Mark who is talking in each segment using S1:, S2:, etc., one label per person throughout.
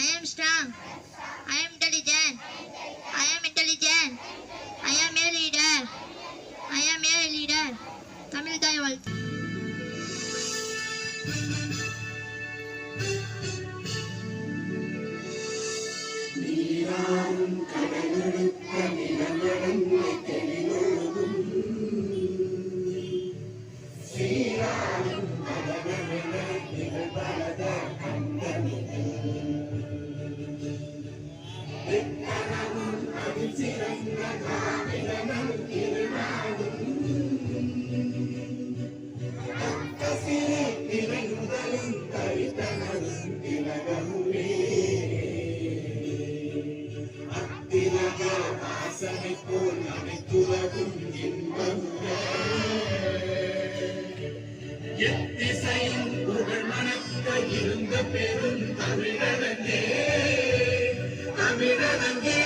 S1: I am strong. I am intelligent. I am intelligent. I am a leader. I am a leader. Tamil தாய் வாழ்த்து. நீராடும் கடலெடுத்த நிலமடந்த தெளிலோடும் சீராடும் மதனமென நிகழ்வலத கண்டமிகள் எத்தனமும் அதில் சிறந்த காவிரனம் திருநாடும் அக்கசிறு நிறைவுதலும் கவித்தனதும் திலகமுமே அத்திலக வாசனை போல் அனைத்துலகும் இன்பமுமே எத்திசையும் புகழ் மணக்க இருந்த பெரும் தமிழனங்கே தமிழனங்கே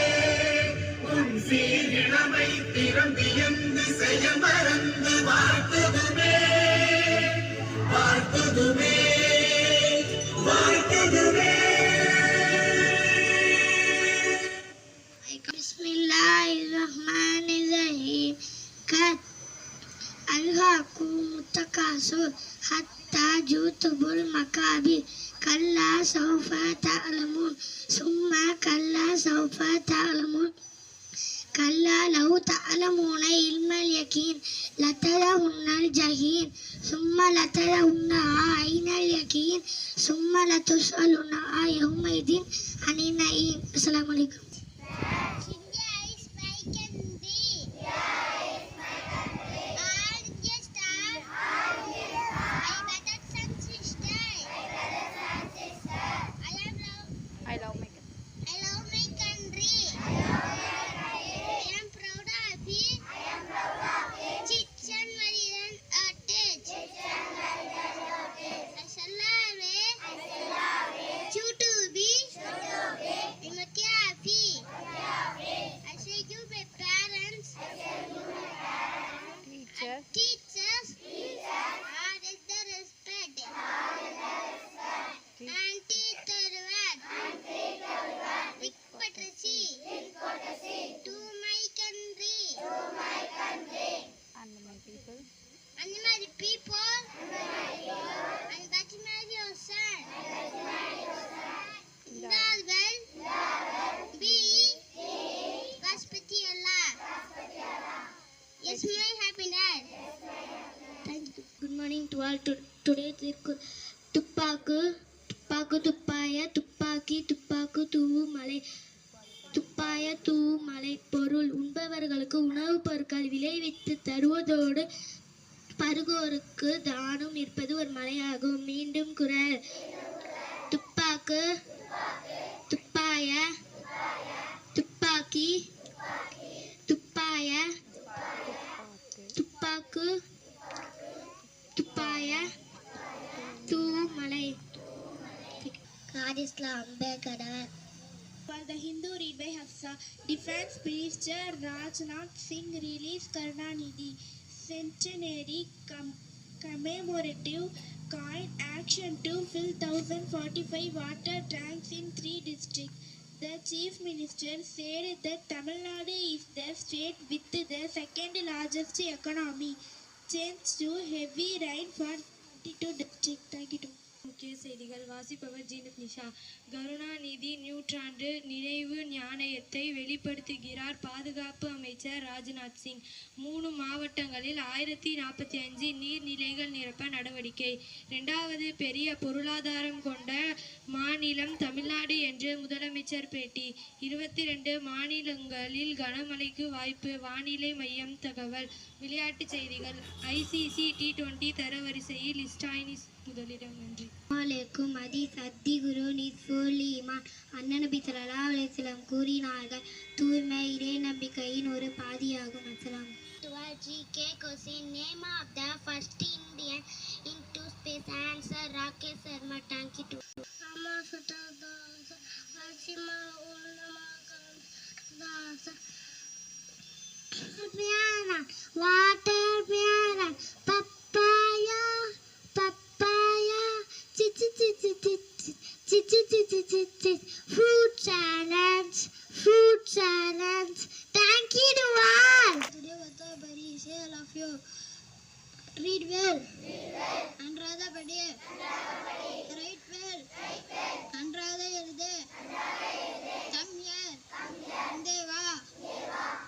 S1: உன் சீரிழமை திறம்பியந்து செய்ய மறந்து வாழ்த்துதுமே வாழ்த்துதுமே வாழ்த்துதுமே. பிஸ்மில்லாஹிர்ரஹ்மானிர்ரஹீம். கத் அல்ஹாக்கும் முத்தகாசுர் ஹத்தா ஜூதுபுல் மகாபிர் கல்லா சௌஃப தஅலமூன் சும்மா கல்லா சௌஃப தஅலமூன் கல்லா லவ் தஅலமூன இல்மல் யகீன் லதரவுன்னல் ஜஹீம் சும்மா லதரவுன்னா ஐனல் யகீன் சும்மா லதுஸ்அலுன்னா யௌமைதின் அனின் நயீம். அஸ்ஸலாமு அலைக்கும்.
S2: I love my country. I am proud of it. Chichen Maridan Artage. I shall love to be. I'm a happy. I say you my parents. Teachers. Are the respect. Auntie Tarwad. Big courtesy to my country
S3: and my people
S2: and my people and that my son. Indalwell be Gaspati Allah. Yes, my happiness.
S1: Thank you. Good morning to all. Today துப்பாக்கு துப்பாக்கு துப்பாய துப்பாக்கி துப்பாக்கு தூவு மலை துப்பாய தூவு மலை. பொருள் உண்பவர்களுக்கு உணவுப் பொருட்கள் விளைவித்து தருவதோடு பருகோருக்கு தானம் இருப்பது ஒரு மலையாகும். மீண்டும் குரல். துப்பாக்கு துப்பாய துப்பாக்கி துப்பாய துப்பாக்கு துப்பாய தூவு மலை.
S4: For the Hindu, read by Hafsa. Defense Minister Rajnath Singh released Karunanidhi Centenary Commemorative Coin Action to fill 1045 water tanks in 3 districts. The Chief Minister said that Tamil Nadu is the state with the second largest economy. Change to heavy rain for 22 districts. Thank you.
S5: முக்கிய செய்திகள் வாசிப்பவர் ஜீனத் நிஷா. கருணாநிதி நூற்றாண்டு நினைவு நாணயத்தை வெளிப்படுத்துகிறார் பாதுகாப்பு அமைச்சர் ராஜ்நாத் சிங். 3 மாவட்டங்களில் 1045 நீர்நிலைகள் நிரப்ப நடவடிக்கை. 2வது பெரிய பொருளாதாரம் கொண்ட மாநிலம் தமிழ்நாடு என்று முதலமைச்சர் பேட்டி. 22 மாநிலங்களில் கனமழைக்கு வாய்ப்பு வானிலை மையம் தகவல். விளையாட்டுச் செய்திகள். ICC T20 தரவரிசையில் இஸ்டாயினிஸ் முதலிடம். நன்றி.
S1: அலைக்கும் ஹதீஸ் அத்தி குரு நிஸ்ஃபுல் ஈமான். அண்ணன் நபி ஸல்லல்லாஹு அலைஹி வஸல்லம் கூறினார்கள், தூய்மை இறை நம்பிக்கையின் ஒரு பாதியாகும். அஸ்ஸலாம்.
S2: GK question. Name of the first Indian into space. Answer Rakesh Sharma. Thank you.
S1: Watermelon, papaya, papaya,
S2: Fruit salads, fruit salads. Thank you to all. Today was a very say all of you. Read well. And rather badi. Write well. And rather எழுது. Come here. அந்தே வா.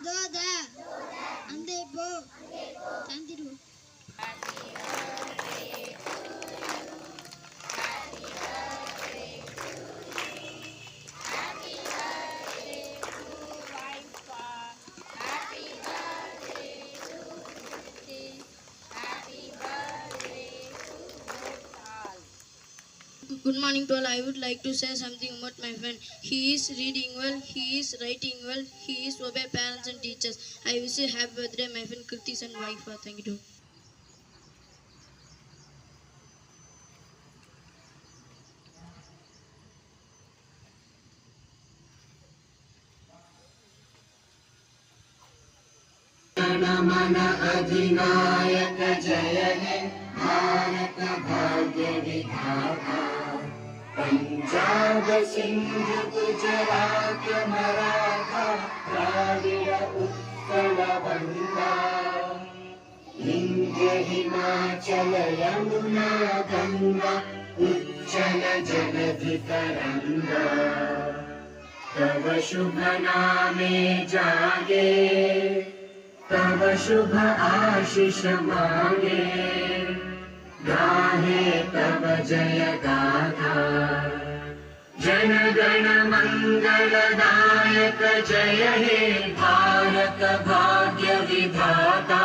S2: தோ த. அந்தே போ. தந்திரு.
S5: Good morning to all. I would like to say something about my friend. He is reading well, he is writing well, he is obey parents and teachers. I wish you happy birthday, my friend Kirti's and wife. Thank you.
S3: मन अधिनायक जय हे भारत भाग्य विधाता पंजाब सिंध गुजरात मराठा द्राविड उत्कल बंगा विंध्य हिमाचल यमुना गंगा उच्चल जलधि तरंगा तव शुभ नामे जागे तव शुभ आशीष मांगे गाहे तव जय गाथा जन गण मंगलदायक जय हे भारत भाग्य विधाता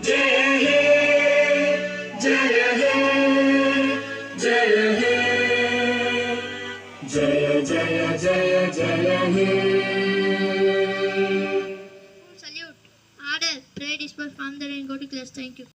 S3: जय हे जय हे जय हे जय जय जय जय हे
S1: Salute. Order. Pray disperse from the rain. Go to class. Thank you.